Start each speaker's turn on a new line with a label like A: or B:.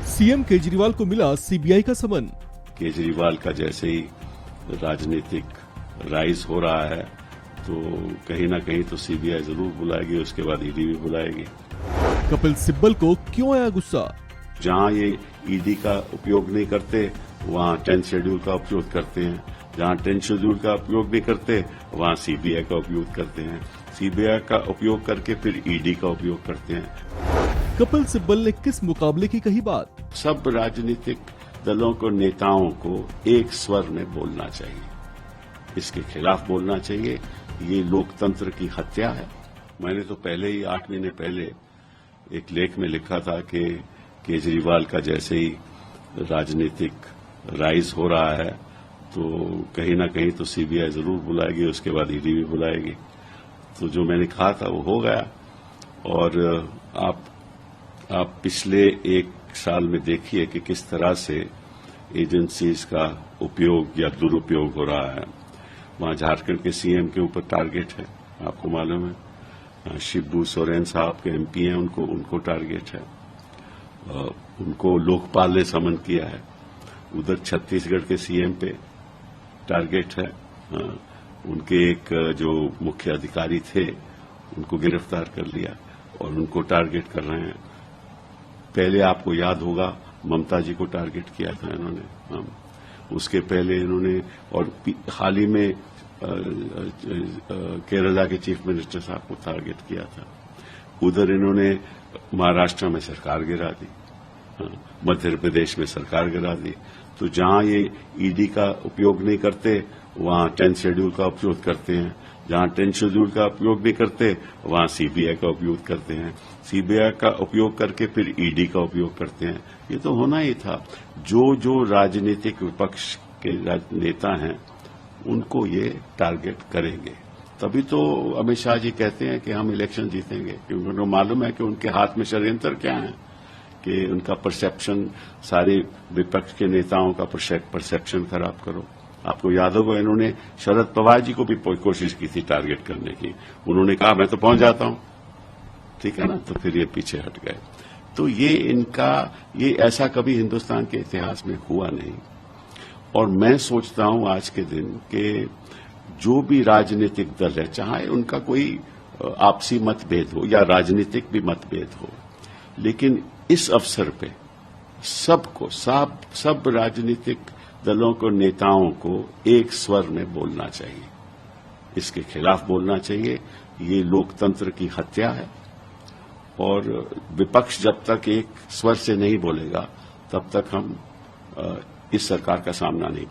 A: CM Kejriwal को मिला CBI का समन।
B: केजरीवाल का जैसे ही राजनीतिक राइज हो रहा है तो कहीं ना कहीं तो सीबीआई जरूर बुलाएगी, उसके बाद ईडी भी बुलाएगी।
A: कपिल सिब्बल को क्यों आया गुस्सा?
B: जहां ये ईडी का उपयोग नहीं करते वहां 10th शेड्यूल का उपयोग करते हैं, जहां 10th शेड्यूल का उपयोग नहीं करते वहां सीबीआई का उपयोग करते हैं, सीबीआई का उपयोग करके फिर ईडी का उपयोग करते हैं।
A: कपिल सिब्बल ने किस मुकाबले की कही बात?
B: सब राजनीतिक दलों को, नेताओं को एक स्वर में बोलना चाहिए, इसके खिलाफ बोलना चाहिए। ये लोकतंत्र की हत्या है। मैंने तो पहले ही 8 महीने पहले एक लेख में लिखा था कि केजरीवाल का जैसे ही राजनीतिक राइज हो रहा है तो कहीं ना कहीं तो सीबीआई जरूर बुलाएगी, उसके बाद ईडी भी बुलाएगी। तो जो मैंने कहा था वो हो गया। और आप पिछले 1 साल में देखिए कि किस तरह से एजेंसीज का उपयोग या दुरुपयोग हो रहा है। वहां झारखंड के सीएम के ऊपर टारगेट है, आपको मालूम है। शिबू सोरेन साहब के एमपी हैं, उनको टारगेट है। उनको लोकपाल ने समन किया है। उधर छत्तीसगढ़ के सीएम पे टारगेट है। उनके एक जो मुख्य अधिकारी थे उनको गिरफ्तार कर लिया और उनको टारगेट कर रहे हैं। पहले आपको याद होगा ममता जी को टारगेट किया था इन्होंने। उसके पहले इन्होंने और हाल ही में केरला के चीफ मिनिस्टर साहब को टारगेट किया था। उधर इन्होंने महाराष्ट्र में सरकार गिरा दी, मध्य प्रदेश में सरकार गिरा दी। तो जहां ये ईडी का उपयोग नहीं करते वहां 10th शेड्यूल का उपयोग करते हैं, जहां 10th शेड्यूल का उपयोग नहीं करते वहां सीबीआई का उपयोग करते हैं, सीबीआई का उपयोग करके फिर ईडी का उपयोग करते हैं। ये तो होना ही था। जो राजनीतिक विपक्ष के नेता हैं उनको ये टारगेट करेंगे। तभी तो अमित शाह जी कहते हैं कि हम इलेक्शन जीतेंगे, क्योंकि उनको मालूम है कि उनके हाथ में षड्यंत्र क्या है, कि उनका परसेप्शन, सारे विपक्ष के नेताओं का परसेप्शन खराब करो। आपको याद होगा इन्होंने शरद पवार जी को भी कोशिश की थी टारगेट करने की। उन्होंने कहा मैं तो पहुंच जाता हूं, ठीक है ना, तो फिर ये पीछे हट गए। तो ये ऐसा कभी हिंदुस्तान के इतिहास में हुआ नहीं। और मैं सोचता हूं आज के दिन कि जो भी राजनीतिक दल है, चाहे उनका कोई आपसी मतभेद हो या राजनीतिक भी मतभेद हो, लेकिन इस अवसर पे सबको, सब राजनीतिक दलों को, नेताओं को एक स्वर में बोलना चाहिए, इसके खिलाफ बोलना चाहिए। ये लोकतंत्र की हत्या है। और विपक्ष जब तक एक स्वर से नहीं बोलेगा तब तक हम इस सरकार का सामना नहीं